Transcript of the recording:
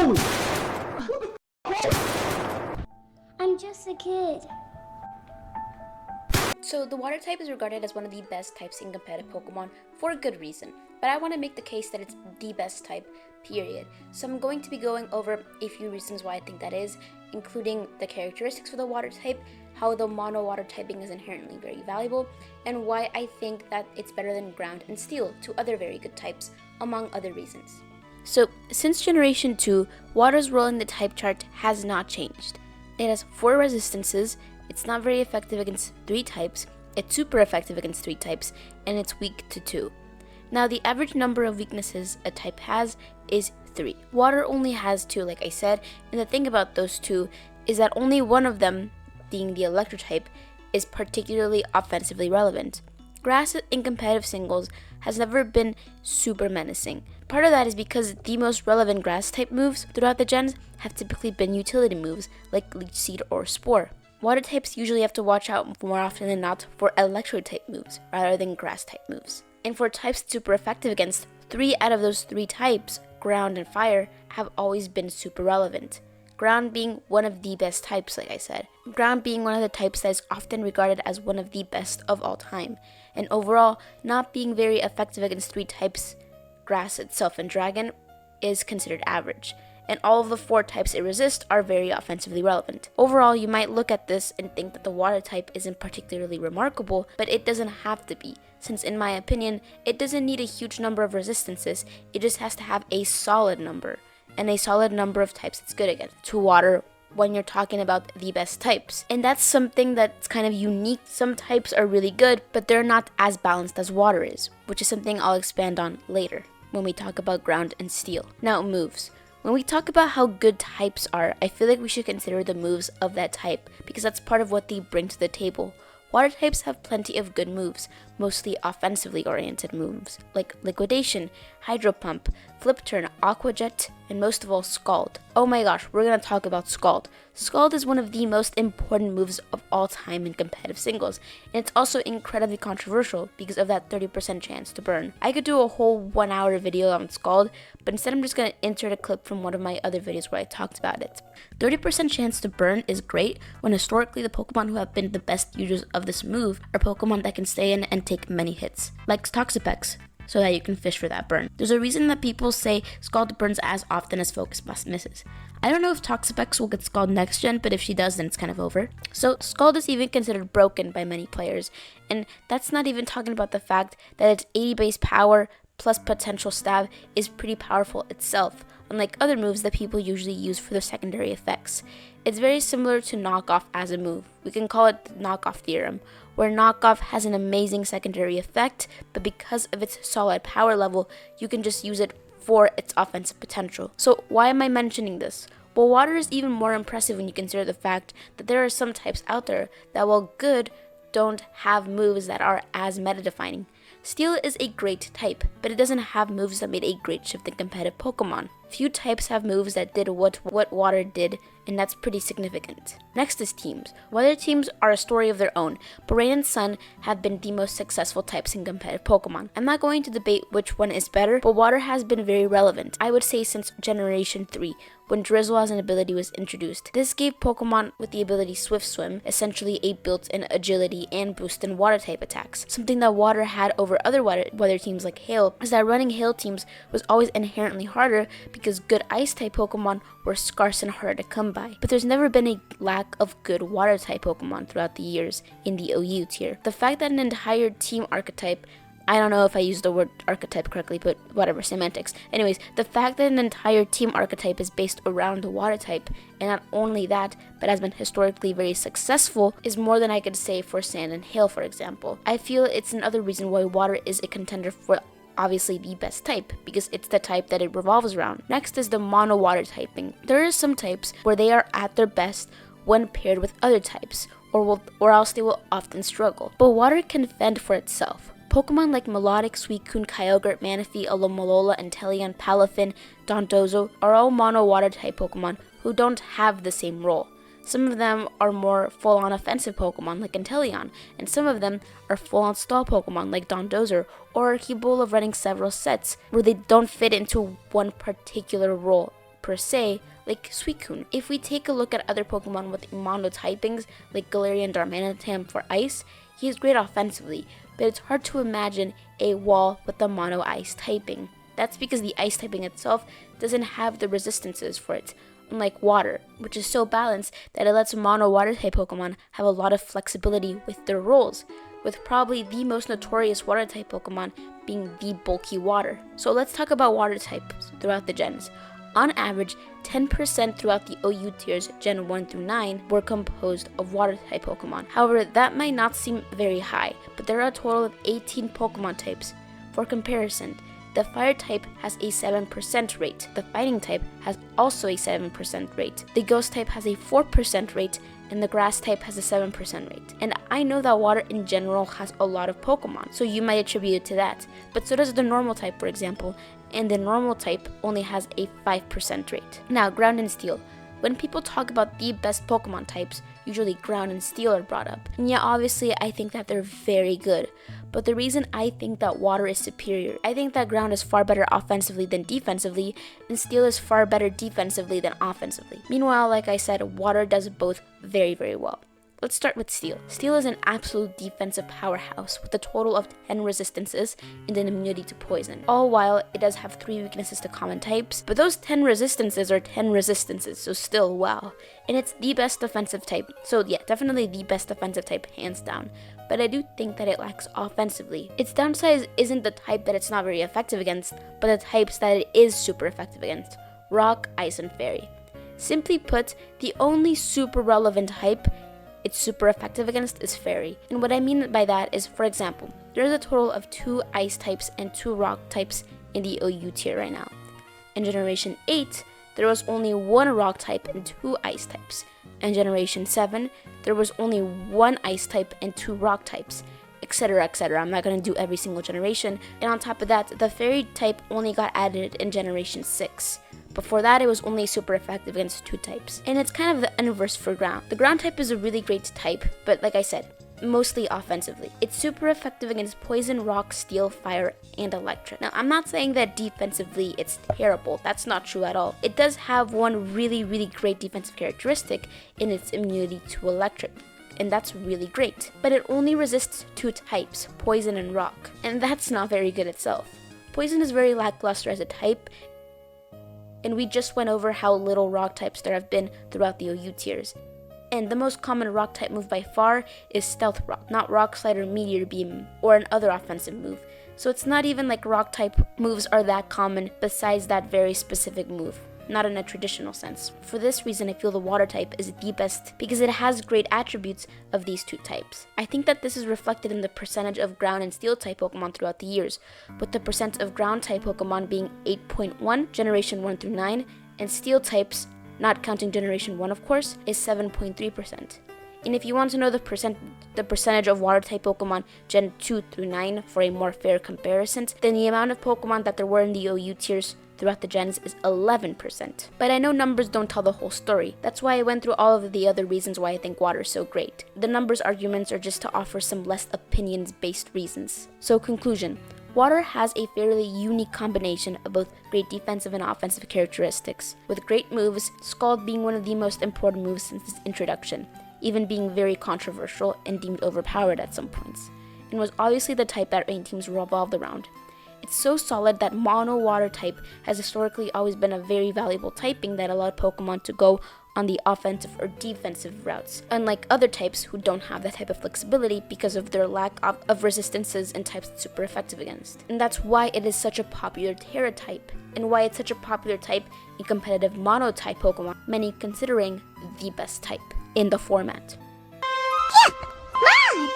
I'm just a kid. So the water type is regarded as one of the best types in competitive Pokemon for a good reason, but I want to make the case that it's the best type, period. So I'm going to be going over a few reasons why I think that is, including the characteristics for the water type, how the mono water typing is inherently very valuable, and why I think that it's better than ground and steel, two other very good types, among other reasons. So since Generation 2, water's role in the type chart has not changed. It has 4 resistances, it's not very effective against 3 types, it's super effective against 3 types, and it's weak to 2. Now the average number of weaknesses a type has is 3. Water only has 2, like I said, and the thing about those 2 is that only one of them, being the electric type, is particularly offensively relevant. Grass in competitive singles has never been super menacing. Part of that is because the most relevant grass type moves throughout the gens have typically been utility moves like Leech Seed or Spore. Water types usually have to watch out more often than not for electro type moves rather than grass type moves. And for types super effective against, 3 out of those 3 types, ground and fire, have always been super relevant. Ground being one of the best types, like I said. Ground being one of the types that is often regarded as one of the best of all time. And overall, not being very effective against 3 types, grass itself and dragon, is considered average. And all of the 4 types it resists are very offensively relevant. Overall, you might look at this and think that the water type isn't particularly remarkable, but it doesn't have to be, since in my opinion, it doesn't need a huge number of resistances, it just has to have a solid number, and a solid number of types it's good against, to water when you're talking about the best types. And that's something that's kind of unique. Some types are really good, but they're not as balanced as water is, which is something I'll expand on later when we talk about ground and steel. Now, moves. When we talk about how good types are, I feel like we should consider the moves of that type, because that's part of what they bring to the table. Water types have plenty of good moves, mostly offensively oriented moves, like Liquidation, Hydro Pump, Flip Turn, Aqua Jet, and most of all, Scald. Oh my gosh, we're gonna talk about Scald. Scald is one of the most important moves of all time in competitive singles, and it's also incredibly controversial because of that 30% chance to burn. I could do a whole 1-hour video on Scald, but instead I'm just gonna insert a clip from one of my other videos where I talked about it. 30% chance to burn is great when historically the Pokemon who have been the best users of this move are Pokemon that can stay in and take many hits, like Toxapex, so that you can fish for that burn. There's a reason that people say Scald burns as often as Focus Blast misses. I don't know if Toxapex will get Scald next gen, but if she does, then it's kind of over. So Scald is even considered broken by many players, and that's not even talking about the fact that its 80 base power plus potential stab is pretty powerful itself, unlike other moves that people usually use for their secondary effects. It's very similar to knockoff as a move. We can call it the knockoff theorem, where knockoff has an amazing secondary effect, but because of its solid power level, you can just use it for its offensive potential. So why am I mentioning this? Well, water is even more impressive when you consider the fact that there are some types out there that, while good, don't have moves that are as meta-defining. Steel is a great type, but it doesn't have moves that made a great shift in competitive Pokemon. Few types have moves that did what water did, and that's pretty significant. Next is teams. Weather teams are a story of their own, but Rain and Sun have been the most successful types in competitive Pokemon. I'm not going to debate which one is better, but water has been very relevant, I would say since Generation 3, when Drizzle as an ability was introduced. This gave Pokemon with the ability Swift Swim essentially a built-in agility and boost in water type attacks. Something that water had over other weather teams like Hail is that running Hail teams was always inherently harder because good ice type Pokemon were scarce and harder to come by. But there's never been a lack of good water type Pokemon throughout the years in the OU tier. The fact that an entire team archetype, I don't know if I used the word archetype correctly, but whatever, semantics. Anyways, the fact that an entire team archetype is based around the water type, and not only that, but has been historically very successful, is more than I could say for Sand and Hail, for example. I feel it's another reason why water is a contender for obviously the best type, because it's the type that it revolves around. Next is the mono water typing. There are some types where they are at their best when paired with other types, or else they will often struggle. But water can fend for itself. Pokemon like Melodic, Suicune, Kyogre, Manaphy, Alomomola, Inteleon, Palafin, Dondozo are all mono water type Pokemon who don't have the same role. Some of them are more full-on offensive Pokemon like Inteleon, and some of them are full-on stall Pokemon like Dondozo, or are capable of running several sets where they don't fit into one particular role per se, like Suicune. If we take a look at other Pokemon with mono typings, like Galarian Darmanitan for Ice, he is great offensively, but it's hard to imagine a wall with the mono Ice typing. That's because the Ice typing itself doesn't have the resistances for it, unlike Water, which is so balanced that it lets mono Water type Pokemon have a lot of flexibility with their roles, with probably the most notorious Water type Pokemon being the bulky Water. So let's talk about Water types throughout the gens. On average, 10% throughout the OU tiers, Gen 1 through 9, were composed of Water-type Pokemon. However, that might not seem very high, but there are a total of 18 Pokemon types. For comparison, the Fire-type has a 7% rate, the Fighting-type has also a 7% rate, the Ghost-type has a 4% rate, and the Grass-type has a 7% rate. And I know that Water in general has a lot of Pokemon, so you might attribute it to that, but so does the Normal-type, for example, and the Normal type only has a 5% rate. Now, Ground and Steel. When people talk about the best Pokemon types, usually Ground and Steel are brought up. And yeah, obviously I think that they're very good, but the reason I think that Water is superior, I think that Ground is far better offensively than defensively, and Steel is far better defensively than offensively. Meanwhile, like I said, Water does both very, very well. Let's start with Steel. Steel is an absolute defensive powerhouse with a total of 10 resistances and an immunity to poison. All while it does have 3 weaknesses to common types, but those 10 resistances are 10 resistances, so still wow. And it's the best defensive type, so yeah, definitely the best defensive type hands down. But I do think that it lacks offensively. Its downside isn't the type that it's not very effective against, but the types that it is super effective against: Rock, Ice, and Fairy. Simply put, the only super relevant type it's super effective against is Fairy. And what I mean by that is, for example, there's a total of 2 Ice types and 2 Rock types in the OU tier right now. In Generation 8, there was only 1 Rock type and 2 Ice types. In Generation 7, there was only 1 Ice type and 2 Rock types, etc, etc. I'm not going to do every single generation. And on top of that, the Fairy type only got added in Generation 6. Before that, it was only super effective against 2 types. And it's kind of the inverse for Ground. The Ground type is a really great type, but like I said, mostly offensively. It's super effective against Poison, Rock, Steel, Fire, and Electric. Now, I'm not saying that defensively it's terrible. That's not true at all. It does have one really, really great defensive characteristic in its immunity to Electric, and that's really great. But it only resists 2 types, Poison and Rock, and that's not very good itself. Poison is very lackluster as a type, and we just went over how little Rock types there have been throughout the OU tiers. And the most common Rock type move by far is Stealth Rock, not Rock Slide or Meteor Beam or an other offensive move. So it's not even like Rock type moves are that common besides that very specific move, not in a traditional sense. For this reason, I feel the Water type is the best because it has great attributes of these 2 types. I think that this is reflected in the percentage of Ground and Steel type Pokemon throughout the years, with the percent of Ground type Pokemon being 8.1, Generation 1 through 9, and Steel types, not counting Generation 1 of course, is 7.3%. And if you want to know the percentage of Water type Pokemon Gen 2 through 9 for a more fair comparison, then the amount of Pokemon that there were in the OU tiers throughout the gens is 11%. But I know numbers don't tell the whole story. That's why I went through all of the other reasons why I think Water is so great. The numbers arguments are just to offer some less opinions-based reasons. So conclusion. Water has a fairly unique combination of both great defensive and offensive characteristics, with great moves, Scald being one of the most important moves since its introduction, even being very controversial and deemed overpowered at some points, and was obviously the type that rain teams revolved around. It's so solid that Mono Water type has historically always been a very valuable typing that allowed Pokemon to go on the offensive or defensive routes, unlike other types who don't have that type of flexibility because of their lack of resistances and types it's super effective against. And that's why it is such a popular Terra type, and why it's such a popular type in competitive Mono type Pokemon, many considering the best type in the format. Yeah, Mom!